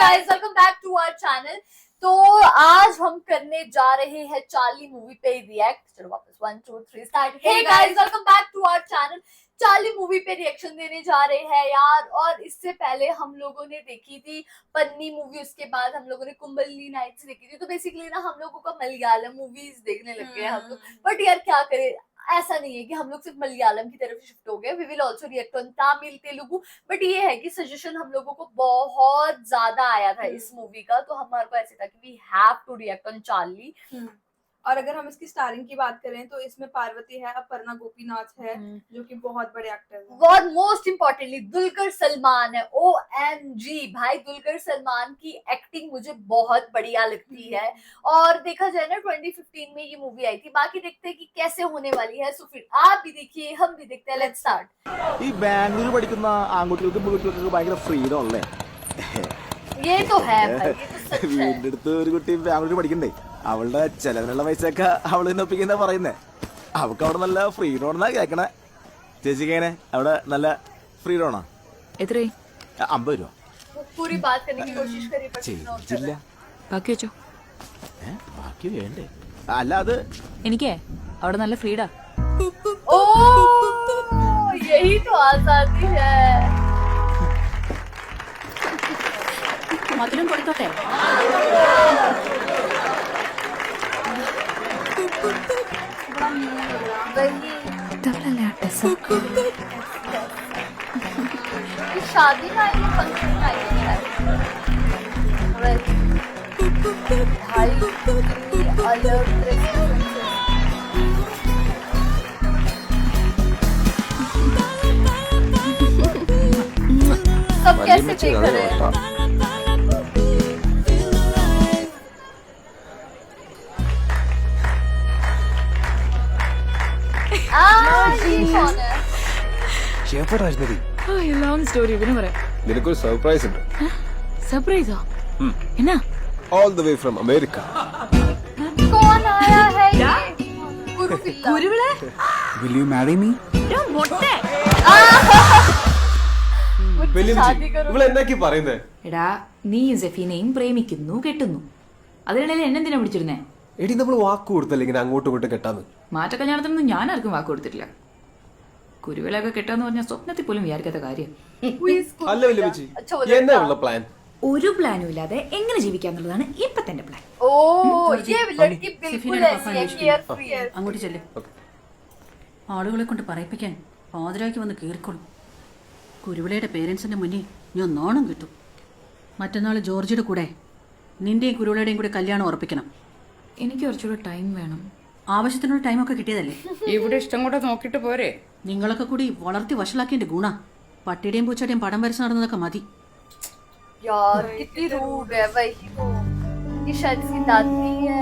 guys, welcome back to our channel. तो आज हम करने जा रहे हैं चार्ली मूवी पे रिएक्ट. चलो वापस 1 2 3 start. Hey guys, welcome back to our channel. Charlie movie पे रिएक्शन देने जा रहे हैं यार. और इससे पहले हम लोगों ने देखी थी पन्नी मूवी, उसके बाद हम लोगों ने कुंबली नाइट्स देखी थी. तो बेसिकली ना हम लोगों का मलयालम मूवीज देखने लग गए हम लोग. बट यार क्या करें, ऐसा नहीं है कि हम लोग सिर्फ मलयालम की तरफ शिफ्ट हो गए. We will also react on Tamil, Telugu. But ये है कि सजेशन हम लोगों को बहुत ज्यादा आया था इस मूवी का, तो हमारे को ऐसे था कि we have to react on Charlie. और अगर हम इसकी स्टारिंग की बात करें तो इसमें पार्वती है, अपर्णा गोपीनाथ है जो कि बहुत बड़े एक्टर हैं. बहुत मोस्ट इम्पोर्टेंटली दुलकर सलमान है. OMG भाई, दुलकर सलमान की एक्टिंग मुझे बहुत बढ़िया लगती है. और देखा जाए ना 2015 में ये मूवी आई थी. बाकी देखते हैं कि कैसे होने वाली है. सो फिर आप भी देखिए, हम भी देखते हैं. Let's start. ഈ ബാംഗ്ലൂർ പഠിക്കുന്ന ആൺകുട്ടികൾക്ക് പെൺകുട്ടികൾക്ക് ഭയങ്കര ഫ്രീഡം അല്ലേ? ये तो है भाई, ये तो सच है. വീടിന്റെ അടുത്ത് ഒരു കുട്ടി ബാംഗ്ലൂർ പഠിക്കണ്ടേ, അവളുടെ ചെലവിനുള്ള പൈസയൊക്കെ അവള് തന്നെ ഒപ്പിക്കുന്ന പറയുന്നേ. അവൾക്ക് അവിടെ നല്ല ഫ്രീഡം ആണെന്നാ കേക്കണേ. ചേച്ചിക്ക് എങ്ങനെ അവിടെ നല്ല ഫ്രീഡം ആണോ? എത്രയായി? 50 രൂപ. पूरी बात करने की कोशिश करिए पर ചേച്ചില്ല. ബാക്കി വെച്ചോ. ബാക്കി വേണ്ടേ? അല്ല അത് എനിക്കേ അവിടെ നല്ല ഫ്രീഡാ. ओ यही तो आजादी है. മധുരം കൊടുത്തോട്ടെ. शादी में आई है, फंक्शन में आई है. भाई कितनी अलग सब कैसे देख रहे हैं. രാജ്മതി, ലോങ് സ്റ്റോറി പിന്നെ പറയാം. നിനക്കൊരു സർപ്രൈസ് ഉണ്ട്. സർപ്രൈസോ? എന്നാ? All the way from America. कौन आया है ये? കുരുവിളെ will you marry me? മൊട്ടെ. शादी करो. ഇവള് എന്നൊക്കെ പറയുന്നേ? എടാ, നീയും സെഫീനയും പ്രേമിക്കുന്നു, കെട്ടുന്നു. അതിനിടയിൽ എന്നെന്തിനാ പിടിച്ചിരുന്നേ? എടി നമ്മൾ വാക്ക് കൊടുത്തല്ലേ ഇങ്ങനെ അങ്ങോട്ടും ഇങ്ങോട്ടും കെട്ടാന്ന്. മാറ്റ കല്യാണത്തിനൊന്നും ഞാൻ ആർക്കും വാക്ക് കൊടുത്തിട്ടില്ല. കുരുവിളൊക്കെ കെട്ടാന്ന് പറഞ്ഞാൽ സ്വപ്നത്തിൽ പോലും വിചാരിക്കാത്ത കാര്യം. അല്ല വല്യമ്മച്ചി, अच्छा बोला. എന്നാ ഉള്ള പ്ലാൻ? ഒരു പ്ലാനും ഇല്ലാതെ എങ്ങനെ ജീവിക്കാന്നുള്ളതാണ് ഇപ്പത്തെ എന്റെ പ്ലാൻ. ओ ये लड़की बिल्कुल ऐसी है, केयरफ्री है. അങ്ങോട്ട് ചെല്ല്. ആളുകളെ കൊണ്ട് പറയിപ്പിക്കാൻ പാതിരാക്കി വന്ന് കയറിക്കോളും. കുരുവിളയുടെ പേരൻസിന്റെ മുന്നിൽ ഞാൻ നാണം കിട്ടും. മറ്റന്നാൾ ജോർജിയുടെ കൂടെ നിന്റെയും കുരുവിളയുടെയും കൂടെ കല്യാണം ഉറപ്പിക്കണം. എനിക്ക് കുറച്ചുകൂടെ ടൈം വേണം. ആവശ്യത്തിനുള്ള ടൈമൊക്കെ കിട്ടിയതല്ലേ? ഇവിടെ ഇഷ്ടം കൂടെ നോക്കിട്ട് പോരെ. നിങ്ങളൊക്കെ കൂടി വളർത്തി വഷളാക്കിന്റെ ഗുണ പട്ടിയുടെയും പൂച്ചയുടെയും പടം വരച്ച് നടന്നതൊക്കെ മതി. यार कितनी रूड है भाई. ये शायद इसकी दादी है.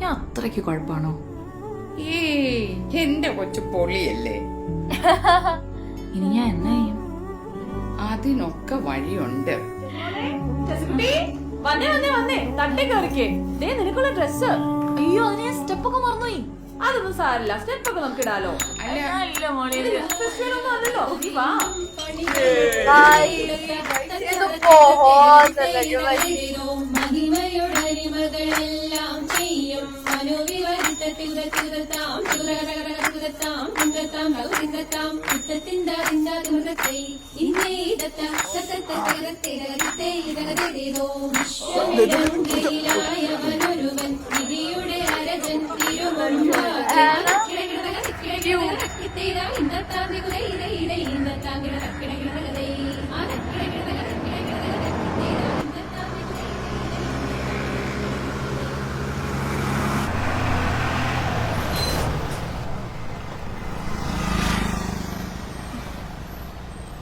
ഞാൻ അത്രയ്ക്ക് കുഴപ്പമാണോ? ഈ എന്റെ കൊച്ചു പൊളിയല്ലേ. ഇനി ഞാൻ എന്നാ ചെയ്യും? അതിനൊക്കെ വഴിയുണ്ട്. നിനക്കുള്ള ഡ്രസ്. അയ്യോ, അതിന് ഞാൻ സ്റ്റെപ്പ് ഒക്കെ മറന്നുപോയി. അതൊന്നും സാരില്ല, സ്റ്റെപ്പ് ഒക്കെ നമുക്ക് ഇടാലോ. भाई ये तो बहुत अलग है भाई.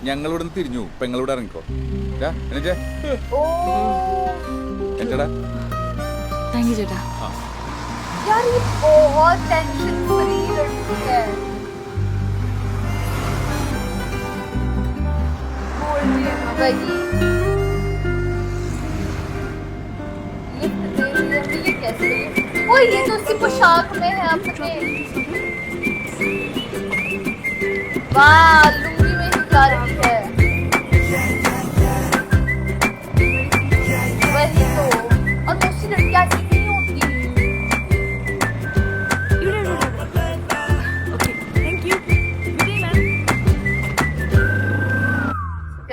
ഞങ്ങളിവിടെ തിരിഞ്ഞു, പെങ്ങളിവിടെ ഇറങ്ങിക്കോ. എന്താടാ താങ്ക് യു ചേട്ടാ. यार ये बहुत टेंशन फ्री लड़की है. बोलिए भाई. लिफ्ट दे रही है, ये कैसे? ओ ये तो उसी पोशाक में है अपने. वाह लुंगी में ही जा रही है.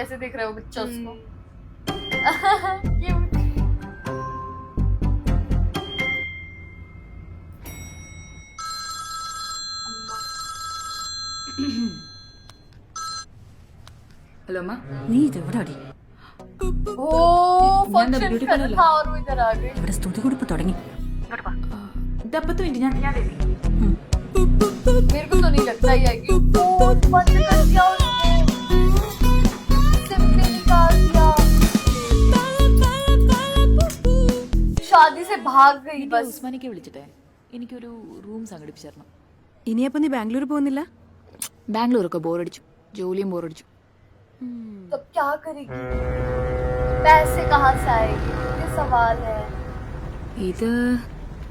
कैसे देख रहे हो बच्चों को? ഹലോ അമ്മ. നീ ഇതെവിടെ അടി? ओ फंक्शन beauty कर parlour था और वो इधर आ गई. ഇവിടെ സ്തുതി കൊടുപ്പ് തുടങ്ങി. ഇത് 10 മിനിറ്റ് ഞാൻ मेरे को तो नहीं लगता ही आएगी. फोन बंद कर दिया उसने. सिम भी निकाल दिया. शादी से भाग गई बस. ഉസ്മാനിക്ക് വിളിച്ചിട്ടെ എനിക്കൊരു റൂം സംഘടിപ്പിച്ചിരണം. ഇനിയപ്പോ നീ ബാംഗ്ലൂർ പോകുന്നില്ല? ബാംഗ്ലൂരൊക്കെ ബോറടിച്ചു, ജോലിയും ബോറടിച്ചു. तो क्या करेगी? पैसे कहाँ से आएंगे? ये सवाल है. ഇത്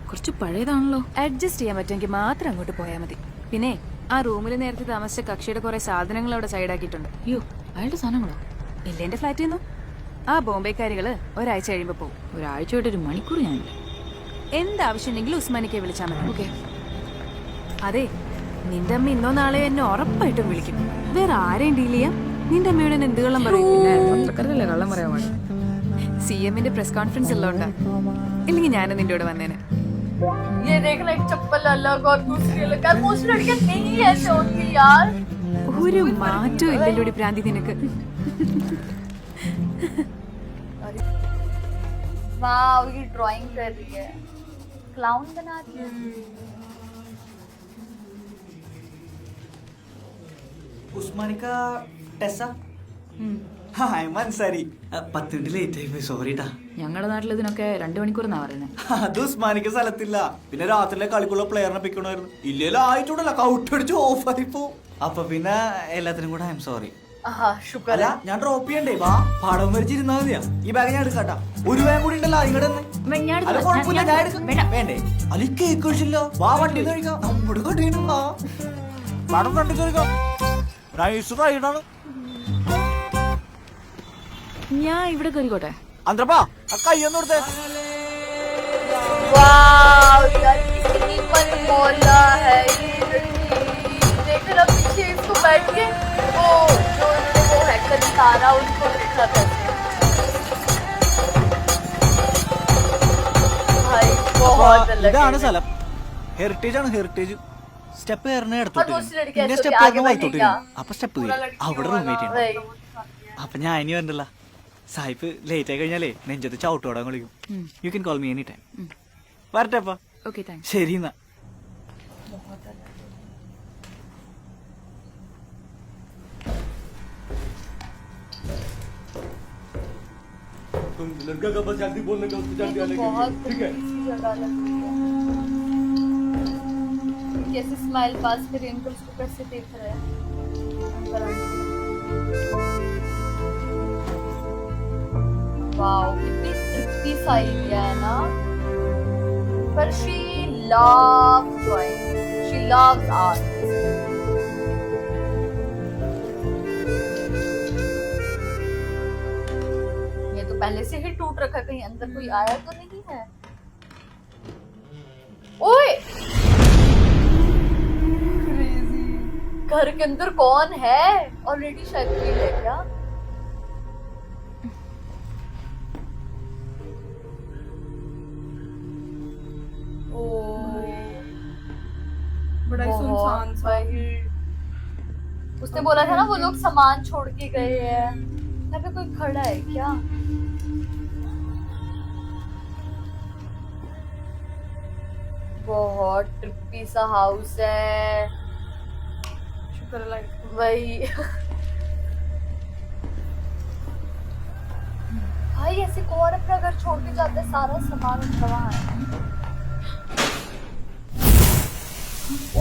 കുറച്ച് പഴയതാണല്ലോ. അഡ്ജസ്റ്റ് ചെയ്യാൻ പറ്റുമെങ്കിൽ മാത്രം അങ്ങോട്ട് പോയാൽ മതി. പിന്നെ ആ റൂമിൽ നേരത്തെ താമസിച്ച കക്ഷിയുടെ കുറെ സാധനങ്ങൾ അവിടെ സൈഡാക്കിയിട്ടുണ്ട്. അയ്യോ, അയാളുടെ സാധനങ്ങളോ? ഇല്ല, എന്റെ ഫ്ലാറ്റിൽ നിന്നു. ആ ബോംബെക്കാരികള് ഒരാഴ്ച കഴിയുമ്പോ പോകും. ഒരാഴ്ചയായിട്ട് ഒരു മണിക്കൂർ ഞാനില്ല. എന്താവശ്യമുണ്ടെങ്കിലും ഉസ്മാനിക്കെ വിളിച്ചാൽ മതി. ഓക്കെ. അതെ, നിന്റെ അമ്മ ഇന്നോ നാളെയോ എന്നെ ഉറപ്പായിട്ടും വിളിക്കും. വേറെ ആരെയും ഡീൽ ചെയ്യാം. നിന്റെ അമ്മയോട് എന്നെ എന്ത് കള്ളം പറയും? പത്രക്കാരല്ലേ കള്ളം പറയാൻ പാടില്ല. CM പ്രസ് കോൺഫറൻസ് ഉള്ളതുകൊണ്ടാ. ഇല്ലെങ്കിൽ ഞാൻ നിന്റെ കൂടെ വന്നേനെ. ये देखना एक चप्पल अलग और दूसरी अलग. यार मोस्ट लड़कियां नहीं ऐसे होती यार. ഒരു മാറ്റവും ഇല്ലല്ലോടി പ്രാന്തി നിനക്ക്. वाओ, ये ड्राइंग कर रही है. क्लाउन बना रही है. ഉസ്മാനിക്ക ടെസ്സ ഹായ് മനസ്സാരി 10 മിനിറ്റ് ലേറ്റ് ആയിപ്പോയി, സോറിട്ടാ. ഞങ്ങളുടെ നാട്ടിൽ ഇതിനൊക്കെ 2 മണിക്കൂർ എന്നാ പറയുന്നത്. അത് ഉസ്മാനിക്ക സ്ഥലത്തില്ല. പിന്നെ രാത്രിയിലെ കളിക്കുള്ള പ്ലെയറിനെ പിക്കണമായിരുന്നു. ഇല്ലല്ലോ ആയിട്ടുണ്ടല്ലോ, കൗട്ടടിച്ച് ഓഫ് ആയിപ്പോ. അപ്പൊ പിന്നെ എല്ലാത്തിനും കൂടെ ഐ എം സോറി. शुक्र അല്ല, ഞാൻ ഡ്രോപ്പ് ചെയ്യണ്ടേ? വാ, പാടം വരച്ചിരുന്നാ മതിയാ. ഈ ബാഗ് ഞാൻ എടുക്കാട്ടാ. ഒരു ബാഗ് കൂടി ഉണ്ടല്ലോ ഇങ്ങോട്ട്. അല്ല കുഴപ്പമില്ല, ഞാൻ എടുക്കാം. വേണ്ടേ? അല്ല ഈ കേക്ക് കഴിച്ചില്ല. വാ, വണ്ടി കഴിക്കാം. നമ്മുടെ കടയിലും വാ. പാടം വണ്ടി കഴിക്കാം. നൈസ് റൈഡാണ്. ഞാൻ ഇവിടെ കയറിക്കോട്ടെ. അന്ത്രപ്പാ, ആ കൈയൊന്നും എടുത്തേ. वाओ यार, कितनी मनमौला है ये लड़की. देख रहा पीछे इसको बैठ के वो जो वो हैकर सारा उनको देखा था. भाई बहुत अलग ഇതാണ് है. സ്ഥലം. ഹെറിറ്റേജ് ആണ്, ഹെറിറ്റേജ്. സ്റ്റെപ്പ് കയറണേ और എടുത്തോട്ട് दूसरी लड़की പിന്നെ ऐसे സ്റ്റെപ്പ് आगे കയറുന്ന വലത്തോട്ട് बढ़ेगा. അപ്പൊ സ്റ്റെപ്പ് അവിടെ റൂമേറ്റ് ചെയ്യണം. वही. അപ്പൊ ഞാൻ ഇനി വരണ്ടല്ല. സായിപ്പ് ലേറ്റ് ആയി കഴിഞ്ഞാലേ നെഞ്ചത്ത് ചവിട്ടോടാൻ വിളിക്കും. You can call me any time. വരട്ടെ അപ്പ. Okay, thanks. ശരി എന്നാ. बहुत सी जगह लग रही है. कैसे स्माइल पास करे, इनको उसको कैसे देख रहे हैं अंकल आंटी. वाओ, कितनी ट्रिपी सा एरिया है ना. पर she loves drawing, she loves art. ये तो पहले से ही टूट रखा, कहीं अंदर कोई आया तो नहीं है. ओए, घर के अंदर कौन है? ऑलरेडी शायद कोई है क्या? बड़ा ही सुनसान सा. उसने बोला था ना वो लोग सामान छोड़ के गए हैं. यहाँ पे कोई खड़ा है क्या? बहुत ट्रिपी सा हाउस है. शुक्र लाइक. वही. भाई ऐसे कौन अपना घर छोड़ के जाता है? सारा सामान उनका वहाँ है.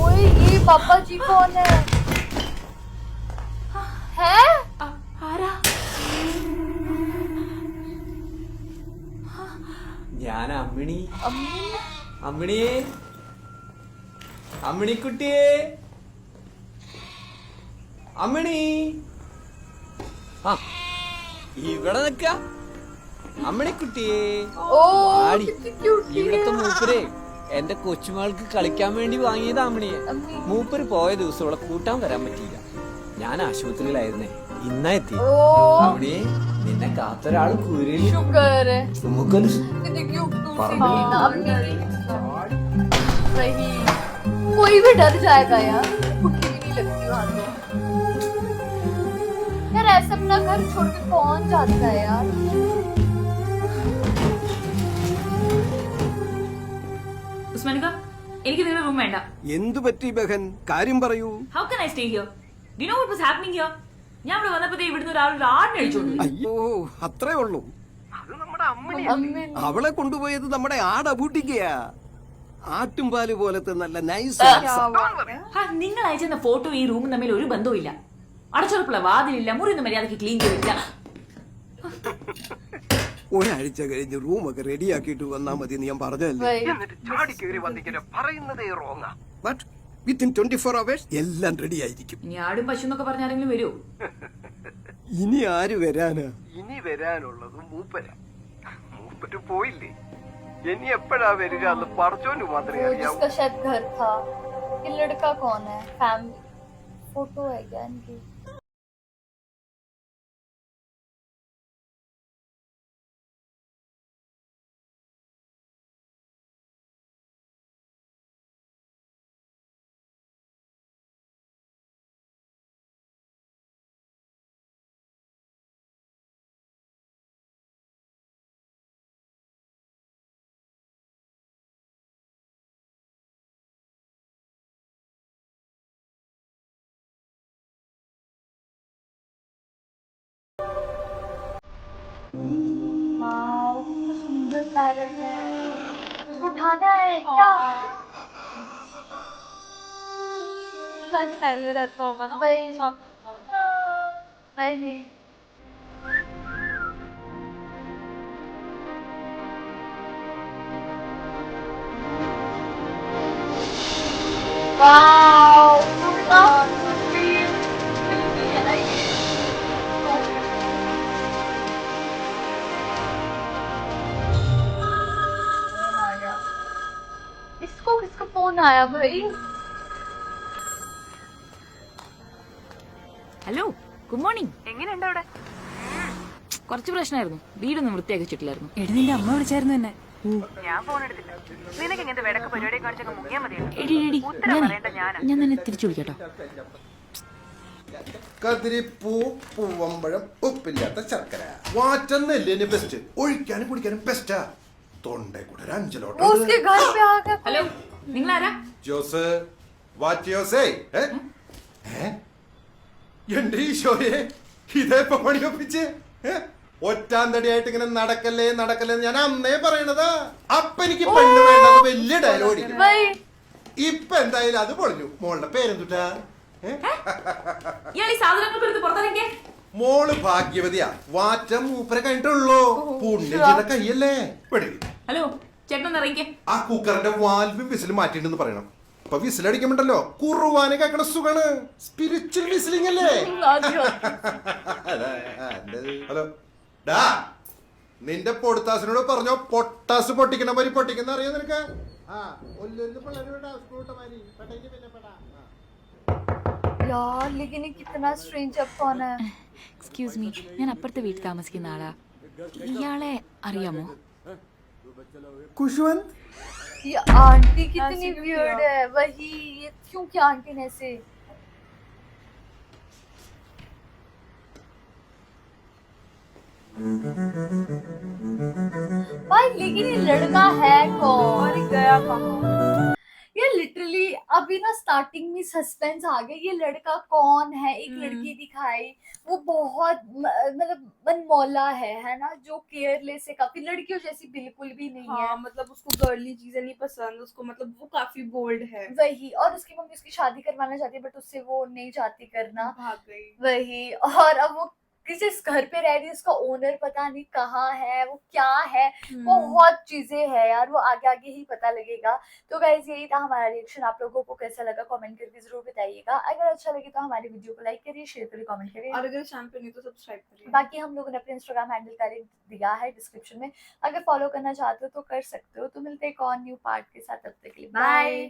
ओए, ये पापा जी कौन है? हैं? ഞാൻ അമ്മിണി. अम्मी. അമ്മിണിയെ, അമ്മിണിക്കുട്ടിയെ, അമ്മിണി. ആ, ഇവിടെ നിക്ക. അമ്മിണിക്കുട്ടിയെ. ओ ആടി. कितनी क्यूट ഇവിടത്തെ മൂപ്പരെ എന്റെ കൊച്ചുമകൾക്ക് കളിക്കാൻ വേണ്ടി വാങ്ങിയത് അമ്മിണിയെ. अम्मी. മൂപ്പര് പോയ ദിവസം ഇവിടെ കൂട്ടാൻ വരാൻ പറ്റിയില്ല. ഞാൻ ആശുപത്രിയിലായിരുന്നേ. ഇന്നാ എത്തി ओ അവിടെ നിന്നെ കാത്തൊരാള് കുരിൽ शुक्र है നമുക്കൊരു कितनी क्यूट दूसरी परम। थी ना अपनी वही कोई भी डर जाएगा यार कुत्ती भी नहीं लगती वहां तो यार ऐसे अपना घर छोड़ के कौन जाता है यार ഉസ്മാനിക എനിക്ക് നിങ്ങളുടെ റൂം വേണ്ട. എന്തു പറ്റി ബഹൻ? കാര്യം പറയൂ. How can I stay here? Do you know what was happening here? ഞാൻ ഇവിടെ വന്നപ്പോഴേ ഇവിടുന്ന് ഒരാൾ ആടിനെ അടിച്ചോണ്ട് പോയി. അയ്യോ, അത്രേ ഉള്ളൂ. अम्मी അവളെ കൊണ്ടുപോയത് നമ്മുടെ ആടബൂട്ടിക്കയാ. ആട്ടുംപാല് പോലത്തെ നല്ല നൈസ്. ഹാ, നിങ്ങൾ അയച്ചെന്ന ഫോട്ടോ ഈ റൂമും തമ്മിൽ ഒരു ബന്ധവും ഇല്ല. അടച്ചുറപ്പുള്ള വാതിലില്ല, മുറിയൊന്നും മര്യാദക്ക് ക്ലീൻ ചെയ്തില്ല. ഒരാഴ്ച കഴിഞ്ഞ് റൂമൊക്കെ റെഡിയാക്കിയിട്ട് വന്നാ മതി എന്ന് ഞാൻ പറഞ്ഞല്ലേ. वही ബട്ട് വിത്തിൻ 24 hours എല്ലാം റെഡി ആയിരിക്കും. ഇനി ആടും പശു എന്നൊക്കെ പറഞ്ഞ ആരെങ്കിലും വരുമോ? ഇനി ആര് വരാനാ? ഇനി വരാനുള്ളത് മൂപ്പരാ. മൂപ്പര് പോയില്ലേ, ഇനി എപ്പോഴാ വരിക എന്ന് പറച്ചോണ്ട് മാത്രമേ वो അറിയാവൂ. जिसका शायद घर था ये लड़का कौन है फैमिली फोटो है क्या इनकी वाओ कितना सुंदर पैरट है इसको उठाना है क्या वही वाओ कितना इसको किसका फोन आया भाई ഹലോ, ഗുഡ് മോർണിംഗ്. എങ്ങനെയുണ്ട് അവിടെ? കുറച്ച് പ്രശ്നമായിരുന്നു. വീടൊന്നും വൃത്തിയാക്കി വെച്ചിട്ടില്ലായിരുന്നു. എടി നിന്റെ അമ്മ വിളിച്ചായിരുന്നു എന്നെ. എടി എടി, ഞാൻ നിന്നെ തിരിച്ചു വിളിക്കാട്ടോ. കതിരിപ്പൂ, പൂവമ്പഴം, ഉപ്പില്ലാത്ത ശർക്കര, വാറ്റം നെല്ലിന് ബെസ്റ്റ്, ഒഴിക്കാനും കുടിക്കാനും ബെസ്റ്റാ. തൊണ്ടേ കൂടെ ഒരു वो അഞ്ചലോട്ട്. उसके घर पे आ गया ഹലോ, നിങ്ങളാരാ? ജോസ്, വാറ്റ് യോസേ? എന്റെ ഈശോയെ, ഇതേപ്പോ പണിയൊപ്പിച്ച് ഒറ്റാന്തടിയായിട്ട് ഇങ്ങനെ നടക്കല്ലേ നടക്കല്ലേ ഞാൻ അന്നേ പറയണതാ. അപ്പൊ എനിക്ക് പെണ്ണ് വേണ്ടത് വലിയ ഡയലോഗ്. भाई ഇപ്പൊ എന്തായാലും അത് പൊളിഞ്ഞു. മോളുടെ പേരെന്തുട്ടാ? ഇയാൾ ഈ സാധനങ്ങൾക്ക് എടുത്ത് പുറത്തിറങ്ങിയേ. മോള് ഭാഗ്യവതിയാ. വാറ്റം മൂപ്പരെ കഴിഞ്ഞിട്ടുള്ളൂ. പുണ്യം ചെയ്ത കയ്യല്ലേ. ഹലോ, ചേട്ടൻ ഇറങ്ങിക്കേ. ആ കുക്കറിന്റെ വാൽവും വിസിൽ മാറ്റിണ്ടെന്ന് പറയണം. ഇപ്പൊ വിസിലടിക്കുമ്പോണ്ടല്ലോ കുറുവാനെ കേൾക്കണ സുഖാണ്. സ്പിരിച്വൽ വിസിലിംഗ് അല്ലേ? ഹലോ ഡാ, നിന്റെ പൊടുത്താസിനോട് പറഞ്ഞോ പൊട്ടാസ് പൊട്ടിക്കണ മാതിരി പൊട്ടിക്കുന്ന അറിയാം നിനക്ക്? यार लेकिन ये कितना स्ट्रेंज अब कौन है എക്സ്ക്യൂസ് മീ, ഞാൻ അപ്പുറത്തെ വീട്ടിൽ താമസിക്കുന്ന ആളാ. ഇയാളെ അറിയാമോ? കുഷ്വന്ത്, ये आंटी कितनी वियर्ड है वही ये क्यों क्या आंटी ने ऐसे भाई लेकिन ये लड़का है कौन और गया कहाँ? ये लिटरली अभी ना स्टार्टिंग में सस्पेंस आ गया ये लड़का कौन है एक लड़की दिखाई वो बहुत मतलब मनमौला है ना जो केयरलेस है काफी लड़कियों जैसी बिल्कुल भी नहीं है हाँ, मतलब उसको गर्ली चीजें नहीं पसंद उसको, मतलब वो काफी बोल्ड है. वही और उसकी मम्मी उसकी शादी करवाना चाहती है बट उससे वो नहीं चाहती करना भाग गई. वही और अब वो जिस घर पे रह रही है उसका ओनर पता नहीं कहाँ है वो क्या है बहुत चीजें है यार वो आगे आगे ही पता लगेगा. तो गाइस यही था हमारा रिएक्शन. आप लोगों को कैसा लगा कमेंट करके जरूर बताइएगा. अगर अच्छा लगे तो हमारी वीडियो को लाइक करिए शेयर करिए कमेंट करिए और अगर चैनल पे नहीं तो सब्सक्राइब करिए. बाकी हम लोगों ने अपने इंस्टाग्राम हैंडल का लिंक दिया है डिस्क्रिप्शन में. अगर फॉलो करना चाहते हो तो कर सकते हो. तो मिलते हैं एक और न्यू पार्ट के साथ. तब तक के लिए बाय.